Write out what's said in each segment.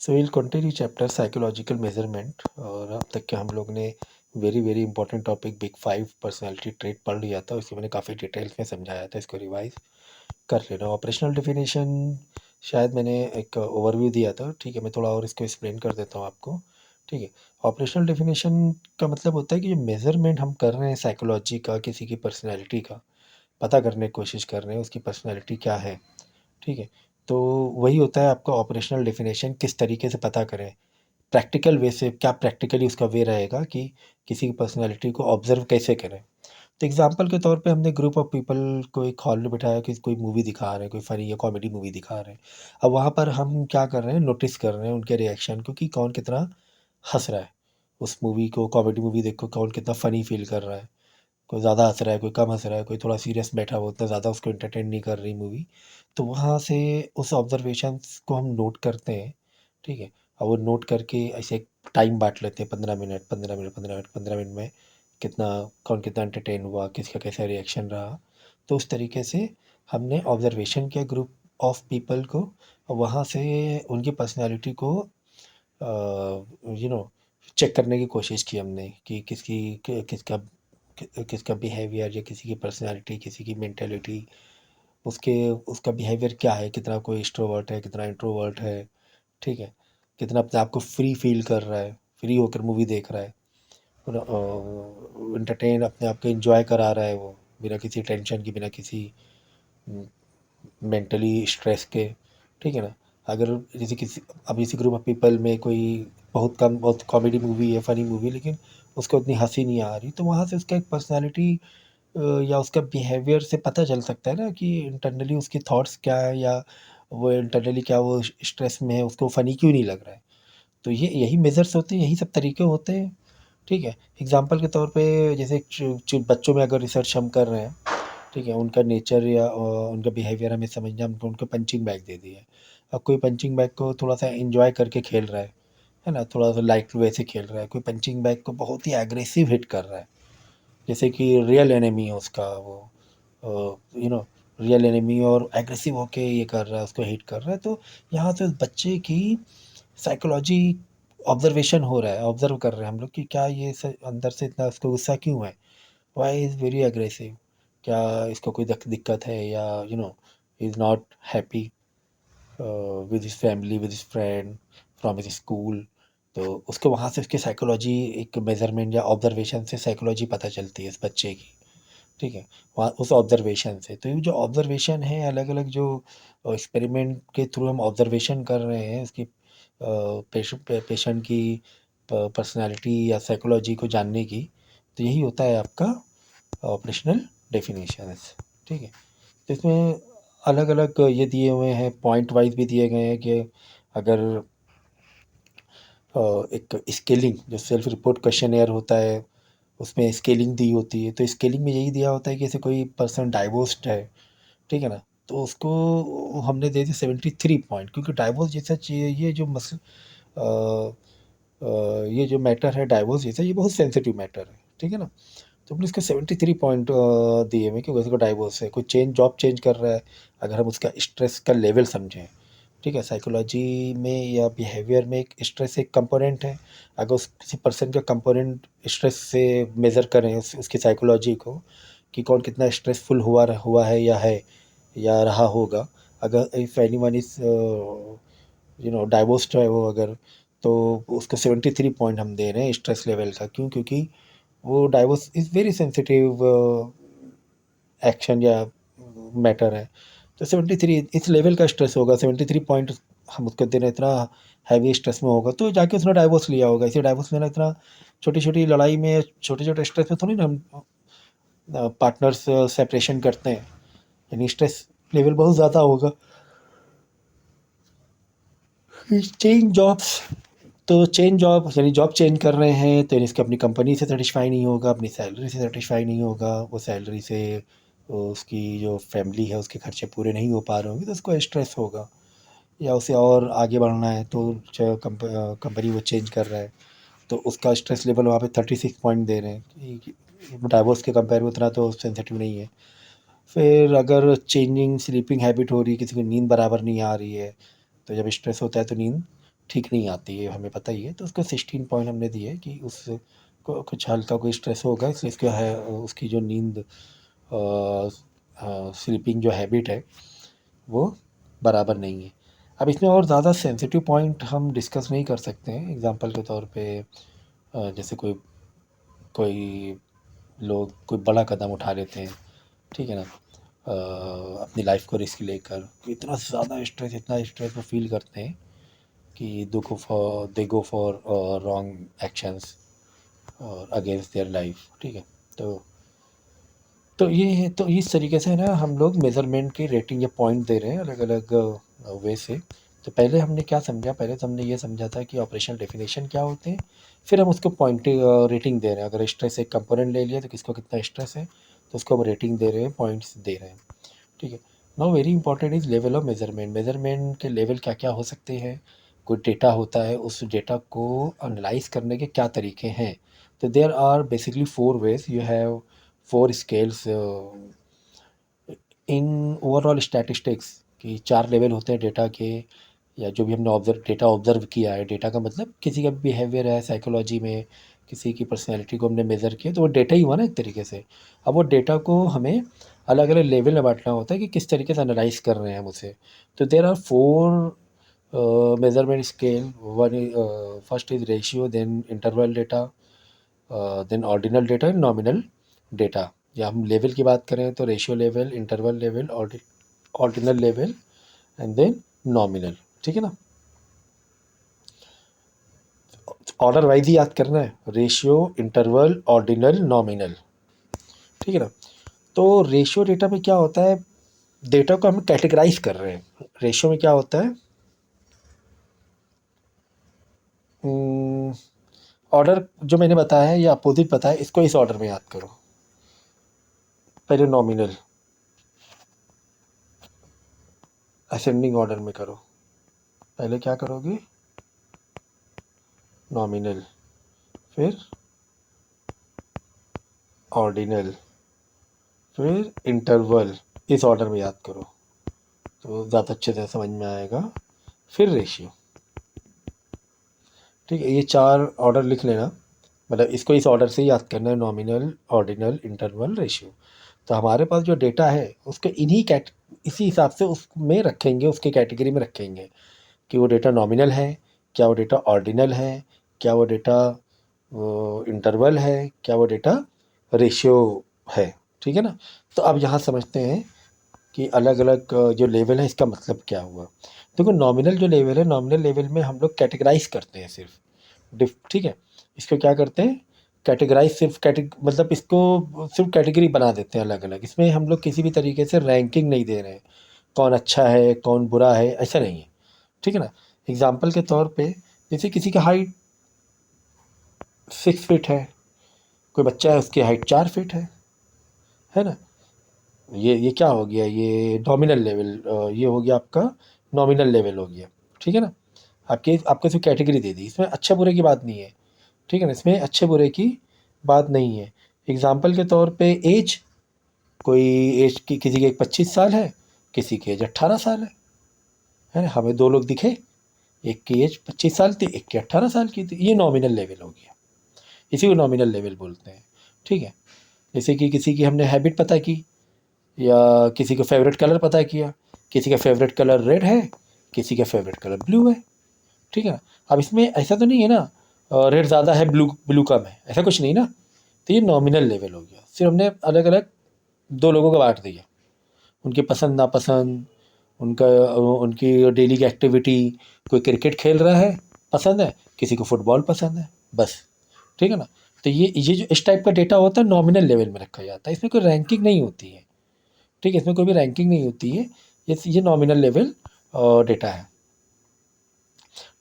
So will continue chapter psychological measurement. और अब तक के हम लोग ने very very important topic big five personality trait पढ़ लिया था। उसको मैंने काफ़ी डिटेल्स में समझाया था, इसको रिवाइज कर लेना। ऑपरेशनल डेफिनेशन शायद मैंने एक ओवरव्यू दिया था, ठीक है। मैं थोड़ा और इसको एक्सप्लेन कर देता हूँ आपको, ठीक है। ऑपरेशनल डेफिनेशन का मतलब होता है कि जो मेजरमेंट हम कर रहे हैं साइकोलॉजी का, किसी की पर्सनैलिटी का पता करने की कोशिश कर रहे हैं, उसकी पर्सनैलिटी क्या है, ठीक है। तो वही होता है आपका ऑपरेशनल डेफिनेशन, किस तरीके से पता करें प्रैक्टिकल वे से, क्या प्रैक्टिकली उसका वे रहेगा कि किसी की पर्सनैलिटी को ऑब्जर्व कैसे करें। तो एग्जांपल के तौर पे हमने ग्रुप ऑफ पीपल को एक हॉल में बिठाया कि कोई मूवी दिखा रहे हैं, कोई फनी या कॉमेडी मूवी दिखा रहे हैं। अब वहाँ पर हम क्या कर रहे हैं, नोटिस कर रहे हैं उनके रिएक्शन को कि कौन कितना हंस रहा है उस मूवी को। कॉमेडी मूवी देखो, कौन कितना फ़नी फील कर रहा है, कोई ज़्यादा हंस रहा है, कोई कम हंस रहा है, कोई थोड़ा सीरियस बैठा हुआ, उतना ज़्यादा उसको एंटरटेन नहीं कर रही मूवी। तो वहाँ से उस ऑब्जर्वेशंस को हम नोट करते हैं, ठीक है। और वो नोट करके ऐसे टाइम बांट लेते हैं, 15 मिनट 15 मिनट 15 मिनट 15 मिनट में कितना, कौन कितना एंटरटेन हुआ, किसका कैसा रिएक्शन रहा। तो उस तरीके से हमने ऑब्जर्वेशन किया ग्रुप ऑफ पीपल को, और वहाँ से उनकी पर्सनैलिटी को चेक करने की कोशिश की हमने कि किसका किसका बिहेवियर या किसी की पर्सनैलिटी, किसी की मेंटेलिटी, उसके उसका बिहेवियर क्या है, कितना कोई एक्सट्रोवर्ट है, कितना इंट्रोवर्ट है, ठीक है। कितना अपने आप को फ्री फील कर रहा है, फ्री होकर मूवी देख रहा है, एंटरटेन अपने आप को एंजॉय करा रहा है वो, बिना किसी टेंशन की, बिना किसी मेंटली स्ट्रेस के, ठीक है ना। अगर जैसे किसी, अब इसी ग्रुप ऑफ पीपल में कोई बहुत कॉमेडी मूवी है, फनी मूवी, लेकिन उसको उतनी हंसी नहीं आ रही, तो वहाँ से उसका एक पर्सनालिटी या उसका बिहेवियर से पता चल सकता है ना कि इंटरनली उसके थॉट्स क्या है, या वो इंटरनली क्या वो स्ट्रेस में है, उसको फ़नी क्यों नहीं लग रहा है। तो ये यही मेजर्स होते हैं, यही सब तरीके होते हैं, ठीक है। एग्जांपल के तौर पे जैसे बच्चों में अगर रिसर्च हम कर रहे हैं, ठीक है, उनका नेचर या उनका बिहेवियर हमें समझना, हमको उनको पंचिंग बैग दे दिया है। अब कोई पंचिंग बैग को थोड़ा सा एंजॉय करके खेल रहा है ना, थोड़ा सा लाइट वे से खेल रहा है, कोई पंचिंग बैग को बहुत ही एग्रेसिव हिट कर रहा है, जैसे कि रियल एनिमी है उसका वो, रियल एनिमी, और एग्रेसिव होके ये कर रहा है, उसको हिट कर रहा है। तो यहाँ से उस बच्चे की साइकोलॉजी ऑब्जर्वेशन हो रहा है, ऑब्जर्व कर रहे हैं हम लोग कि क्या ये अंदर से इतना उसको गुस्सा क्यों है, वाई इज़ वेरी एग्रेसिव, क्या इसको कोई दिक्कत है, या is not happy with his family, with his friend, from his school. तो उसको वहाँ से उसकी साइकोलॉजी, एक मेजरमेंट या ऑब्जर्वेशन से साइकोलॉजी पता चलती है इस बच्चे की, ठीक है। वहाँ उस ऑब्जर्वेशन से, तो ये जो ऑब्जर्वेशन है, अलग अलग जो एक्सपेरिमेंट के थ्रू हम ऑब्जर्वेशन कर रहे हैं इसकी पेशेंट की पर्सनालिटी या साइकोलॉजी को जानने की, तो यही होता है आपका ऑपरेशनल डेफिनेशंस, ठीक है। तो इसमें अलग अलग ये दिए हुए हैं, पॉइंट वाइज भी दिए गए हैं कि अगर एक स्केलिंग, जो सेल्फ रिपोर्ट क्वेश्चनेयर होता है, उसमें स्केलिंग दी होती है। तो स्केलिंग में यही दिया होता है कि जैसे कोई पर्सन डाइवोर्स्ड है, ठीक है ना, तो उसको हमने दे दी 73 पॉइंट, क्योंकि डाइवोर्स जैसा चीज़, ये जो ये जो मैटर है डाइवोर्स जैसा, ये बहुत सेंसिटिव मैटर है, ठीक है ना। तो हमने इसको 73 पॉइंट दिए हुए कि वैसे को डाइवोर्स है, कोई जॉब चेंज कर रहा है, अगर हम उसका स्ट्रेस का लेवल समझें, ठीक है। साइकोलॉजी में या बिहेवियर में एक स्ट्रेस एक कंपोनेंट है। अगर किसी पर्सन का कंपोनेंट स्ट्रेस से मेज़र करें उसकी साइकोलॉजी को, कि कौन कितना स्ट्रेसफुल हुआ है या रहा होगा। अगर इफ़ एनीवन इज़ डाइवोर्स्ड है वो, अगर, तो उसको 73 पॉइंट हम दे रहे हैं स्ट्रेस लेवल का। क्यों? क्योंकि वो divorce is very sensitive action या मैटर है। तो 73 इस लेवल का स्ट्रेस होगा, 73 पॉइंट हम उसको दे रहे हैं, इतना हैवी स्ट्रेस में होगा, तो जाके उसने डाइवोर्स लिया होगा। इसे डाइवोर्स लेना इतना, छोटी छोटी लड़ाई में, छोटे छोटे स्ट्रेस में थोड़ी ना हम पार्टनर्स सेपरेशन करते हैं, यानी स्ट्रेस लेवल बहुत ज़्यादा होगा। चेंज जॉब्स, तो चेंज जॉब यानी जॉब चेंज कर रहे हैं, तो इसके अपनी कंपनी से सेटिस्फाई नहीं होगा, अपनी सैलरी से सेटिस्फाई नहीं होगा, वो सैलरी से उसकी जो फैमिली है उसके खर्चे पूरे नहीं हो पा रहे होंगे, तो उसको स्ट्रेस होगा। या उसे और आगे बढ़ना है, तो कंपनी वो चेंज कर रहा है, तो उसका स्ट्रेस लेवल वहाँ पे 36 पॉइंट दे रहे हैं कि डाइवोर्स के कंपेयर में उतना तो सेंसिटिव नहीं है। फिर अगर चेंजिंग स्लीपिंग हैबिट हो रही है, किसी को नींद बराबर नहीं आ रही है, तो जब स्ट्रेस होता है तो नींद ठीक नहीं आती है, हमें पता ही है। तो उसको 16 पॉइंट हमने दिए कि उस को कुछ हल्का कोई स्ट्रेस होगा, इसलिए इसका है उसकी जो नींद स्लीपिंग जो हैबिट है वो बराबर नहीं है। अब इसमें और ज़्यादा सेंसिटिव पॉइंट हम डिस्कस नहीं कर सकते हैं। एग्जांपल के तौर पे जैसे कोई कोई लोग कोई बड़ा कदम उठा लेते हैं, ठीक है ना, अपनी लाइफ को रिस्क लेकर, इतना ज़्यादा स्ट्रेस, इतना स्ट्रेस वो फील करते हैं कि दे गो फॉर रॉन्ग एक्शंस और अगेंस्ट देयर लाइफ, ठीक है। तो ये है, तो इस तरीके से ना हम लोग मेज़रमेंट की रेटिंग या पॉइंट दे रहे हैं अलग अलग वे से। तो पहले हमने क्या समझा, पहले तो हमने ये समझा था कि ऑपरेशनल डेफिनेशन क्या होते हैं, फिर हम उसको पॉइंट रेटिंग दे रहे हैं। अगर स्ट्रेस एक कंपोनेंट ले लिया तो किसको कितना स्ट्रेस है, तो उसको हम रेटिंग दे रहे हैं, पॉइंट्स दे रहे हैं, ठीक है। Now very important is level of measurement. Measurement के लेवल क्या क्या हो सकते हैं, कोई डेटा होता है, उस डेटा को एनालाइज करने के क्या तरीके हैं। तो there are basically 4 ways, you have 4 scales in overall statistics, कि 4 लेवल होते हैं डेटा के, या जो भी हमने डेटा ऑब्जर्व किया है। डेटा का मतलब किसी का बिहेवियर है साइकोलॉजी में, किसी की पर्सनैलिटी को हमने मेज़र किया, तो वो डेटा ही हुआ ना एक तरीके से। अब वो डेटा को हमें अलग अलग लेवल में बांटना होता है कि किस तरीके से एनालाइज कर रहे हैं हम उसे। तो there are 4 measurement scale. One first is ratio, then interval data, then ordinal data, nominal data. या हम लेवल की बात करें तो ratio level, interval level, ordinal level and then nominal, ठीक है ना। ऑर्डर वाइज ही याद करना है, रेशियो, इंटरवल, ऑर्डिनल, नॉमिनल, ठीक है ना। तो रेशियो डेटा में क्या होता है, डेटा को हम कैटेगराइज कर रहे हैं। रेशियो में क्या होता है, ऑर्डर जो मैंने बताया है या अपोजिट बताया, इसको इस ऑर्डर में याद करो। पहले नॉमिनल, असेंडिंग ऑर्डर में करो। पहले क्या करोगे, नॉमिनल, फिर ऑर्डिनल, फिर इंटरवल, इस ऑर्डर में याद करो तो ज़्यादा अच्छे से समझ में आएगा। फिर रेशियो, ठीक है। ये 4 ऑर्डर लिख लेना, मतलब इसको इस ऑर्डर से याद करना है, नॉमिनल, ऑर्डिनल, इंटरवल, रेशियो। तो हमारे पास जो डेटा है उसके इसी हिसाब से उसमें रखेंगे, उसके कैटेगरी में रखेंगे कि वो डेटा नॉमिनल है, क्या वो डेटा ऑर्डिनल है, क्या वो डेटा इंटरवल है, क्या वो डेटा रेशियो है, ठीक है ना। तो अब यहाँ समझते हैं कि अलग अलग जो लेवल है इसका मतलब क्या हुआ। देखो नॉमिनल जो लेवल है, नॉमिनल लेवल में हम लोग कैटेगराइज करते हैं सिर्फ, ठीक है। इसको क्या करते हैं, कैटेगराइज, सिर्फ मतलब इसको सिर्फ कैटेगरी बना देते हैं अलग अलग। इसमें हम लोग किसी भी तरीके से रैंकिंग नहीं दे रहे हैं, कौन अच्छा है कौन बुरा है, ऐसा नहीं है, ठीक है ना। एग्जाम्पल के तौर पे, जैसे किसी का हाइट 6 फीट है, कोई बच्चा है उसकी हाइट 4 फीट है ना। ये क्या हो गया, ये नॉमिनल लेवल, ये हो गया आपका नॉमिनल लेवल हो गया, ठीक है ना। आपको सिर्फ कैटेगरी दे दी, इसमें अच्छे बुरे की बात नहीं है, ठीक है ना। इसमें अच्छे बुरे की बात नहीं है। एग्जाम्पल के तौर पे एज, कोई एज की किसी की 25 साल है, किसी की एज 18 साल है ना। हमें 2 लोग दिखे, एक की एज 25 साल थी, एक की 18 साल की थी, ये नॉमिनल लेवल हो गया, इसी को नॉमिनल लेवल बोलते हैं, ठीक है। जैसे कि किसी की हमने हैबिट पता की, या किसी का फेवरेट कलर पता किया, किसी का फेवरेट कलर रेड है, किसी का फेवरेट कलर ब्लू है, ठीक है ना। अब इसमें ऐसा तो नहीं है ना, रेड ज़्यादा है ब्लू ब्लू कम है, ऐसा कुछ नहीं ना। तो ये नॉमिनल लेवल हो गया, सिर्फ हमने अलग अलग 2 लोगों को बांट दिया, उनकी पसंद नापसंद, उनका उनकी डेली की एक्टिविटी। कोई क्रिकेट खेल रहा है, पसंद है, किसी को फुटबॉल पसंद है, बस, ठीक है ना। तो ये जो इस टाइप का डेटा होता है नॉमिनल लेवल में रखा जाता है, इसमें कोई रैंकिंग नहीं होती है, ठीक है। इसमें कोई भी रैंकिंग नहीं होती है, ये नॉमिनल लेवल डेटा है,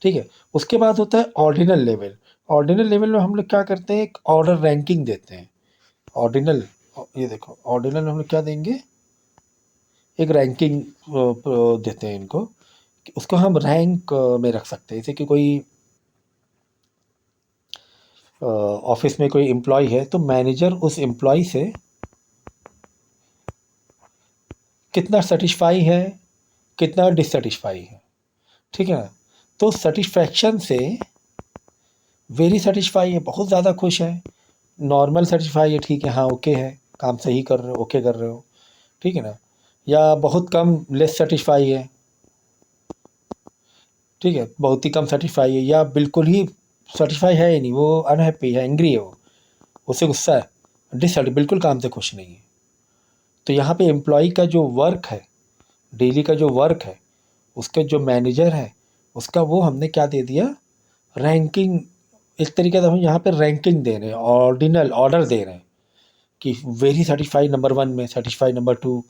ठीक है। उसके बाद होता है ऑर्डिनल लेवल। ऑर्डिनल लेवल में हम लोग क्या करते हैं, एक ऑर्डर रैंकिंग देते हैं। ऑर्डिनल, ये देखो ऑर्डिनल में हम लोग क्या देंगे, एक रैंकिंग देते हैं इनको, कि उसको हम रैंक में रख सकते हैं। जैसे कि कोई ऑफिस में कोई एम्प्लॉय है, तो मैनेजर उस एम्प्लॉय से कितना सेटिस्फाई है, कितना डिससेटिस्फाई है, ठीक है ना। तो सेटिस्फैक्शन से वेरी सेटिस्फाई है, बहुत ज़्यादा खुश है, नॉर्मल सेटिस्फाई है, ठीक है, हाँ ओके है, काम सही कर रहे हो, ओके कर रहे हो, ठीक है ना, या बहुत कम लेस सेटिस्फाई है, ठीक है, बहुत ही कम सेटिस्फाई है, या बिल्कुल ही सेटिस्फाई है ही नहीं, वो अनहैप्पी है, एंग्री है, वो उससे गुस्सा है, बिल्कुल काम से खुश नहीं है। तो यहाँ पे एम्प्लॉय का जो वर्क है, डेली का जो वर्क है, उसका जो मैनेजर है उसका वो हमने क्या दे दिया, रैंकिंग। एक तरीके से हम यहाँ पे रैंकिंग दे रहे हैं, ऑर्डिनल ऑर्डर दे रहे हैं कि वेरी सेटिस्फाई नंबर 1 में, satisfy number 2,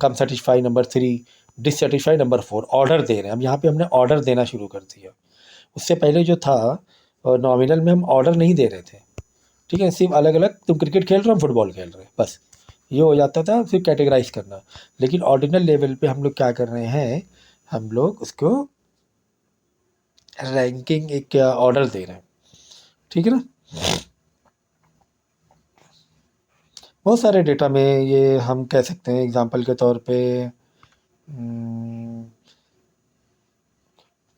come satisfy number 3, dissatisfy number 4, order दे रहे हैं। अब यहाँ पे हमने ऑर्डर देना शुरू कर दिया। उससे पहले जो था नॉमिनल में हम ऑर्डर नहीं दे रहे थे, ठीक है, सिर्फ अलग अलग, तुम क्रिकेट खेल रहे हो, फुटबॉल खेल रहे हो, बस ये हो जाता था, सिर्फ कैटेगराइज करना। लेकिन ऑर्डिनल लेवल पे हम लोग क्या कर रहे हैं, हम लोग उसको रैंकिंग एक ऑर्डर दे रहे हैं, ठीक है ना। बहुत सारे डेटा में ये हम कह सकते हैं, एग्जांपल के तौर पे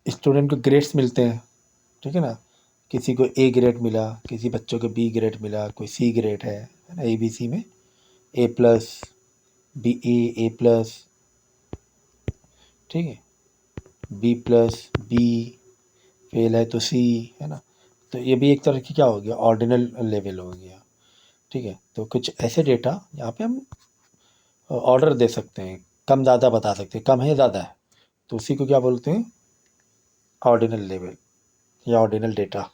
स्टूडेंट को ग्रेड्स मिलते हैं, ठीक है ना, किसी को ए ग्रेड मिला, किसी बच्चों को बी ग्रेड मिला, कोई सी ग्रेड है ना, ए बी सी में ए प्लस, बी ए प्लस, ठीक है, बी प्लस, बी फेल है तो सी, है ना। तो ये भी एक तरह की क्या हो गया, ऑर्डिनल लेवल हो गया, ठीक है। तो कुछ ऐसे डेटा यहाँ पे हम ऑर्डर दे सकते हैं, कम ज़्यादा बता सकते हैं, कम है ज़्यादा है, तो उसी को क्या बोलते हैं, ऑर्डिनल लेवल या ऑर्डिनल डेटा।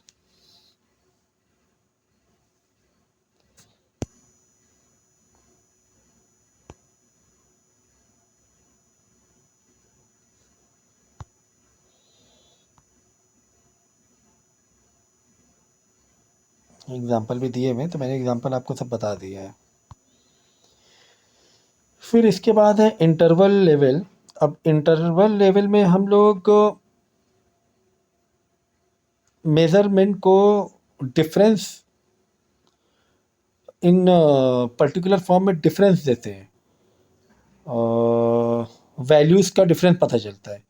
एग्जाम्पल भी दिए हुए, तो मैंने एग्जाम्पल आपको सब बता दिया है। फिर इसके बाद है इंटरवल लेवल। अब इंटरवल लेवल में हम लोग मेज़रमेंट को डिफरेंस इन पर्टिकुलर फॉर्म में डिफरेंस देते हैं, वैल्यूज़ का डिफरेंस पता चलता है।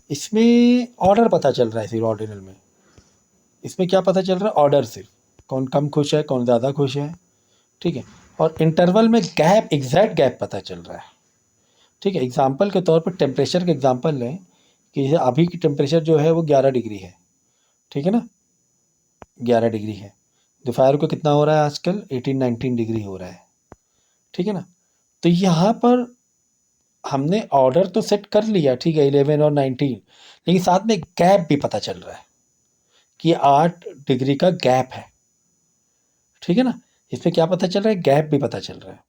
इसमें ऑर्डर पता चल रहा है सिर्फ ऑर्डिनल में, इसमें क्या पता चल रहा है, ऑर्डर सिर्फ, कौन कम खुश है, कौन ज़्यादा खुश है, ठीक है। और इंटरवल में गैप, एग्जैक्ट गैप पता चल रहा है, ठीक है। एग्जांपल के तौर पर टेम्परेचर का एग्जांपल लें कि जैसे अभी की टेम्परेचर जो है वो 11 डिग्री है, ठीक है ना, 11 डिग्री है। दोपहर को कितना हो रहा है आजकल, 18-19 डिग्री हो रहा है, ठीक है ना। तो यहाँ पर हमने ऑर्डर तो सेट कर लिया, ठीक है, 11 और 19, लेकिन साथ में गैप भी पता चल रहा है कि 8 डिग्री का गैप है, ठीक है ना। इसमें क्या पता चल रहा है, गैप भी पता चल रहा है।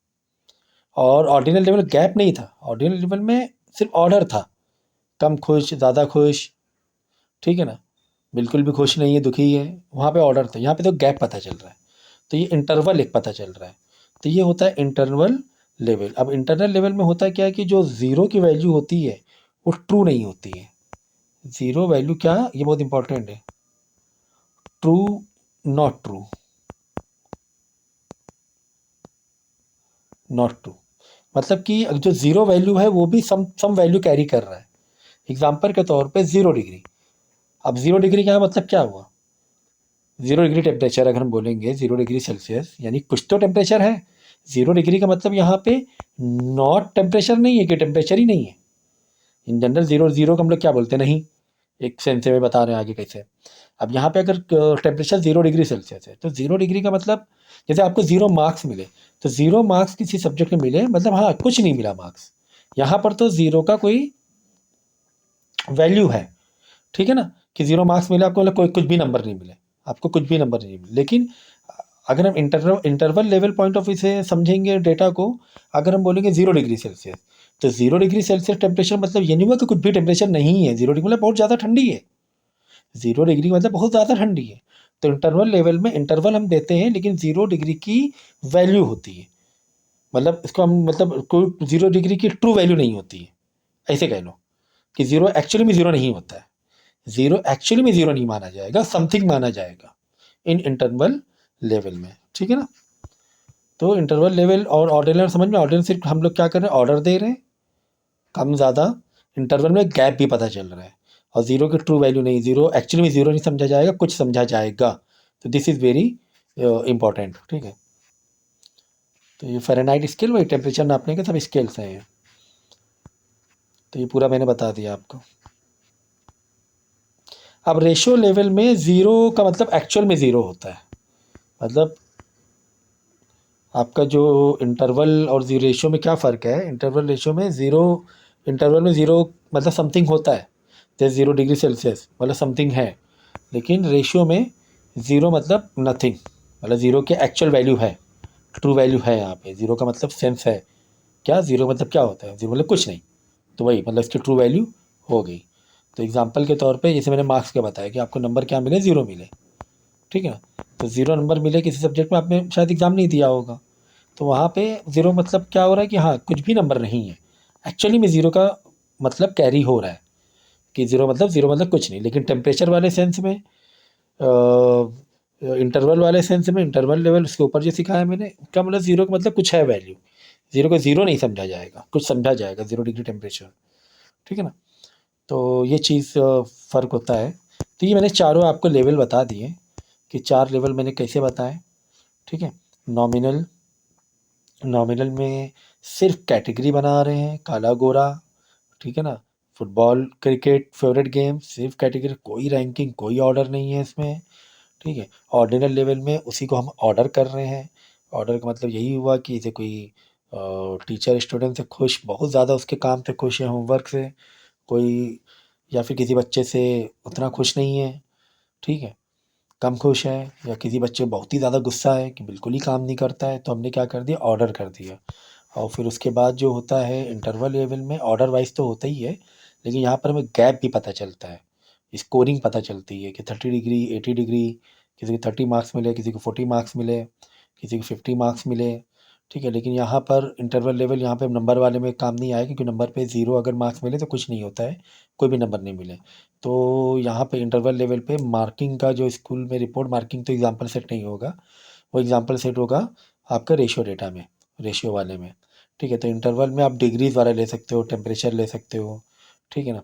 और ऑर्डिनल लेवल गैप नहीं था, ऑर्डिनल लेवल में सिर्फ ऑर्डर था, कम खुश, ज़्यादा खुश, ठीक है ना, बिल्कुल भी खुश नहीं है, दुखी है, वहाँ पे ऑर्डर था। यहाँ पे तो गैप पता चल रहा है, तो ये इंटरवल एक पता चल रहा है। तो ये होता है इंटरवल लेवल। अब इंटरनल लेवल में होता है क्या है कि जो ज़ीरो की वैल्यू होती है वो ट्रू नहीं होती है। ज़ीरो वैल्यू क्या, ये बहुत इंपॉर्टेंट है, true not true, not true, मतलब कि जो ज़ीरो वैल्यू है वो भी सम वैल्यू कैरी कर रहा है। एग्जाम्पल के तौर पे 0 डिग्री। अब 0 डिग्री का मतलब क्या हुआ, 0 डिग्री टेम्परेचर अगर हम बोलेंगे 0 डिग्री सेल्सियस, यानी कुछ तो टेम्परेचर है। 0 डिग्री का मतलब यहाँ पे नॉट टेम्परेचर नहीं है कि टेम्परेचर ही नहीं है। इन जनरल जीरो जीरो को हम लोग क्या बोलते हैं, नहीं, एक सेंस में बता रहे हैं आगे कैसे। अब यहाँ पे अगर टेम्परेचर 0 डिग्री सेल्सियस है तो 0 डिग्री का मतलब, जैसे आपको 0 मार्क्स मिले, तो 0 मार्क्स किसी सब्जेक्ट में मिले मतलब हाँ कुछ नहीं मिला मार्क्स, यहाँ पर तो ज़ीरो का कोई वैल्यू है, ठीक है ना, कि 0 मार्क्स मिले आपको, मतलब कोई कुछ भी नंबर नहीं मिले, आपको कुछ भी नंबर नहीं मिले। लेकिन अगर हम interval level point of view से समझेंगे डेटा को, अगर हम बोलेंगे 0 डिग्री सेल्सियस, तो 0 डिग्री सेल्सियस टेम्परेचर मतलब ये नहीं हुआ कि कुछ भी टेम्परेचर नहीं है, 0 डिग्री मतलब बहुत ज़्यादा ठंडी है, 0 डिग्री मतलब बहुत ज़्यादा ठंडी है। तो इंटरवल लेवल में इंटरवल हम देते हैं लेकिन 0 डिग्री की वैल्यू होती है, मतलब इसको हम मतलब कोई 0 डिग्री की ट्रू वैल्यू नहीं होती है, ऐसे कह लो कि ज़ीरो एक्चुअली में ज़ीरो नहीं होता है, ज़ीरो एक्चुअली में ज़ीरो नहीं माना जाएगा, समथिंग माना जाएगा इन इंटरवल लेवल में, ठीक है ना। तो इंटरवल लेवल और ऑर्डिनल समझ में, ऑर्डिनल सिर्फ हम लोग क्या कर रहे हैं, ऑर्डर दे रहे हैं, कम ज़्यादा। इंटरवल में गैप भी पता चल रहा है, और ज़ीरो की ट्रू वैल्यू नहीं, ज़ीरो एक्चुअली में ज़ीरो नहीं समझा जाएगा, कुछ समझा जाएगा। तो दिस इज़ वेरी इंपॉर्टेंट, ठीक है। तो ये फ़ारेनहाइट स्केल, वही टेम्परेचर नापने के सब स्केल्स हैं ये। तो ये पूरा मैंने बता दिया आपको। अब रेशियो लेवल में ज़ीरो का मतलब एक्चुअल में ज़ीरो होता है, मतलब आपका जो इंटरवल और जी रेशियो में क्या फ़र्क है, इंटरवल रेशियो में ज़ीरो, इंटरवल में ज़ीरो मतलब समथिंग होता है, जैसे 0 डिग्री सेल्सियस मतलब समथिंग है, लेकिन रेशियो में ज़ीरो मतलब नथिंग, मतलब ज़ीरो के एक्चुअल वैल्यू है, ट्रू वैल्यू है यहाँ पे। ज़ीरो का मतलब सेंस है क्या, ज़ीरो मतलब क्या होता है, ज़ीरो मतलब कुछ नहीं, तो वही मतलब इसकी ट्रू वैल्यू हो गई। तो एग्जाम्पल के तौर पे जैसे मैंने मार्क्स का बताया कि आपको नंबर क्या मिले, ज़ीरो मिले, ठीक है ना। तो ज़ीरो नंबर मिले किसी सब्जेक्ट में, आपने शायद एग्ज़ाम नहीं दिया होगा, तो वहाँ पे ज़ीरो मतलब क्या हो रहा है कि हाँ कुछ भी नंबर नहीं है, एक्चुअली में ज़ीरो का मतलब कैरी हो रहा है कि ज़ीरो मतलब कुछ नहीं। लेकिन टेम्परेचर वाले सेंस में, इंटरवल वाले सेंस में, इंटरवल लेवल उसके ऊपर जो सिखाया मैंने, क्या मतलब ज़ीरो का मतलब कुछ है वैल्यू, ज़ीरो को ज़ीरो नहीं समझा जाएगा, कुछ समझा जाएगा, 0 डिग्री टेम्परेचर, ठीक है ना। तो ये चीज़ फ़र्क होता है। तो ये मैंने चारों आपको लेवल बता दिए कि 4 लेवल मैंने कैसे बताए, ठीक है। नॉमिनल, नॉमिनल में सिर्फ कैटेगरी बना रहे हैं, काला गोरा, ठीक है ना। फुटबॉल क्रिकेट फेवरेट गेम, सिर्फ कैटेगरी, कोई रैंकिंग कोई ऑर्डर नहीं है इसमें, ठीक है। ऑर्डिनल लेवल में उसी को हम ऑर्डर कर रहे हैं। ऑर्डर का मतलब यही हुआ कि जैसे कोई टीचर स्टूडेंट से खुश, बहुत ज़्यादा उसके काम से खुश है, होमवर्क से, कोई या फिर किसी बच्चे से उतना खुश नहीं है, ठीक है, कम खुश है, या किसी बच्चे बहुत ही ज़्यादा गुस्सा है कि बिल्कुल ही काम नहीं करता है, तो हमने क्या कर दिया, ऑर्डर कर दिया। और फिर उसके बाद जो होता है इंटरवल लेवल में, ऑर्डर वाइज तो होता ही है, लेकिन यहाँ पर हमें गैप भी पता चलता है, स्कोरिंग पता चलती है कि 30 डिग्री 80 डिग्री, किसी को 30 मार्क्स मिले, किसी को 40 मार्क्स मिले, किसी को 50 मार्क्स मिले, ठीक है। लेकिन यहाँ पर इंटरवल लेवल, यहाँ पे नंबर वाले में काम नहीं आया, क्योंकि नंबर पे ज़ीरो अगर मार्क्स मिले तो कुछ नहीं होता है, कोई भी नंबर नहीं मिले। तो यहाँ पे इंटरवल लेवल पे मार्किंग का जो स्कूल में रिपोर्ट मार्किंग, तो एग्जाम्पल सेट नहीं होगा, वो एग्जाम्पल सेट होगा आपका रेशियो डेटा में, रेशियो वाले में, ठीक है। तो इंटरवल में आप डिग्रीज वाला ले सकते हो, टेम्परेचर ले सकते हो, ठीक है ना।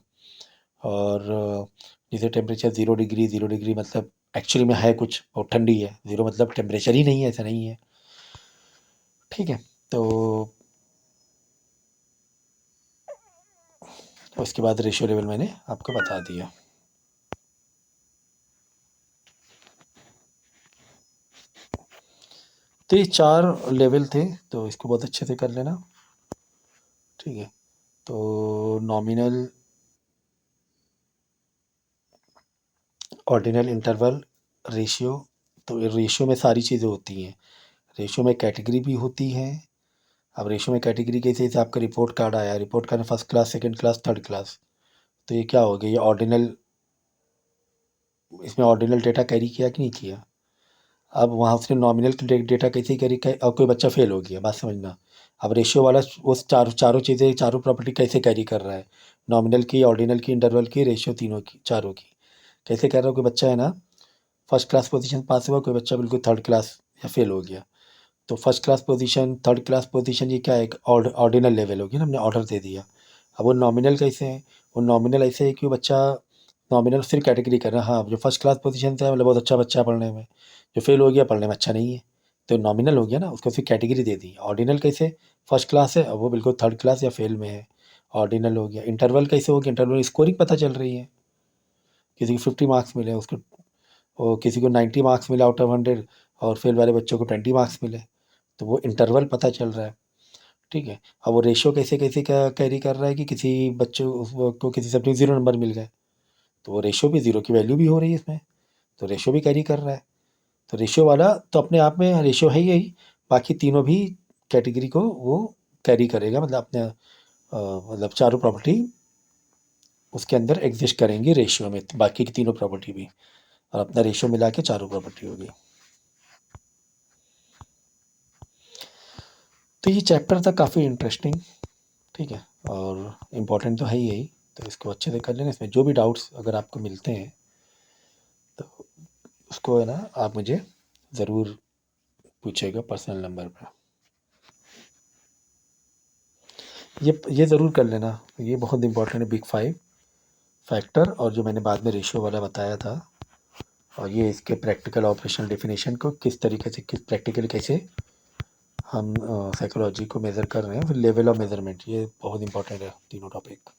और जैसे टेम्परेचर 0 डिग्री, 0 डिग्री मतलब एक्चुअली में है कुछ, बहुत ठंडी है, ज़ीरो मतलब टेम्परेचर ही नहीं है, ऐसा नहीं है, ठीक है। तो उसके बाद रेशियो लेवल मैंने आपको बता दिया। तो ये 4 लेवल थे, तो इसको बहुत अच्छे से कर लेना, ठीक है। तो नॉमिनल, ऑर्डिनल, इंटरवल, रेशियो। तो रेशियो में सारी चीज़ें होती हैं, रेशियो में कैटेगरी भी होती है। अब रेशियो में कैटेगरी कैसे, जैसे आपका रिपोर्ट कार्ड आया, रिपोर्ट कार्ड में first class, second class, third class, तो ये क्या हो गया, ये ऑर्डिनल, इसमें ऑर्डिनल डेटा कैरी किया कि नहीं किया। अब वहाँ उसने नॉमिनल डेटा कैसे कैरी किया, अब कोई बच्चा फेल हो गया, बात समझना। अब रेशियो वाला उस चारों चीज़ें, चारों प्रॉपर्टी कैसे कैरी कर रहा है, नॉमिनल की, ऑर्डिनल की, इंटरवल की, रेशियो, तीनों की, चारों की कैसे कर रहा है। कोई बच्चा है ना फर्स्ट क्लास पोजीशन पास हुआ, कोई बच्चा बिल्कुल थर्ड क्लास या फेल हो गया, तो first class position, third class position, ये क्या है, एक ऑर्डिनल लेवल होगी ना, हमने ऑर्डर दे दिया। अब वो नॉमिनल कैसे है, वो नॉमिनल ऐसे है कि वो बच्चा नॉमिनल सिर्फ कैटेगरी कर रहा है, हाँ जो फर्स्ट क्लास पोजीशन से है मतलब बहुत अच्छा बच्चा है पढ़ने में, जो फेल हो गया पढ़ने में अच्छा नहीं है, तो नॉमिनल हो गया ना, उसको सिर्फ कैटेगरी दे दी। ऑर्डिनल कैसे, फर्स्ट क्लास है, अब वो बिल्कुल थर्ड क्लास या फेल में है, ऑर्डिनल हो गया। इंटरवल कैसे हो गया, इंटरवल स्कोरिंग पता चल रही है, किसी को 50 मार्क्स मिले उसको, और किसी को 90 मार्क्स मिले आउट ऑफ 100, और फेल वाले बच्चों को 20 मार्क्स मिले, तो वो इंटरवल पता चल रहा है, ठीक है। अब वो रेशियो कैसे कैसे क्या कैरी कर रहा है कि किसी बच्चों को किसी सब्जेक्ट में 0 नंबर मिल गए, तो वो रेशियो भी, ज़ीरो की वैल्यू भी हो रही है इसमें, तो रेशियो भी कैरी कर रहा है। तो रेशियो वाला तो अपने आप में रेशियो है ही यही, बाकी तीनों भी कैटेगरी को वो कैरी करेगा, मतलब अपने मतलब चारों प्रॉपर्टी उसके अंदर एग्जिस्ट करेंगी रेशियो में, बाकी की तीनों प्रॉपर्टी भी, और अपना रेशियो मिला के चारों प्रॉपर्टी होगी। तो ये चैप्टर था काफ़ी इंटरेस्टिंग, ठीक है, और इम्पोर्टेंट तो है ही यही, तो इसको अच्छे से कर लेना। इसमें जो भी डाउट्स अगर आपको मिलते हैं तो उसको है ना आप मुझे ज़रूर पूछेगा पर्सनल नंबर पे। ये ज़रूर कर लेना, ये बहुत इंपॉर्टेंट है, बिग 5 फैक्टर और जो मैंने बाद में रेशियो वाला बताया था, और ये इसके प्रैक्टिकल ऑपरेशनल डेफिनेशन को किस तरीके से, किस प्रैक्टिकली कैसे हम साइकोलॉजी को मेज़र कर रहे हैं, फिर लेवल ऑफ मेज़रमेंट, ये बहुत इंपॉर्टेंट है तीनों टॉपिक।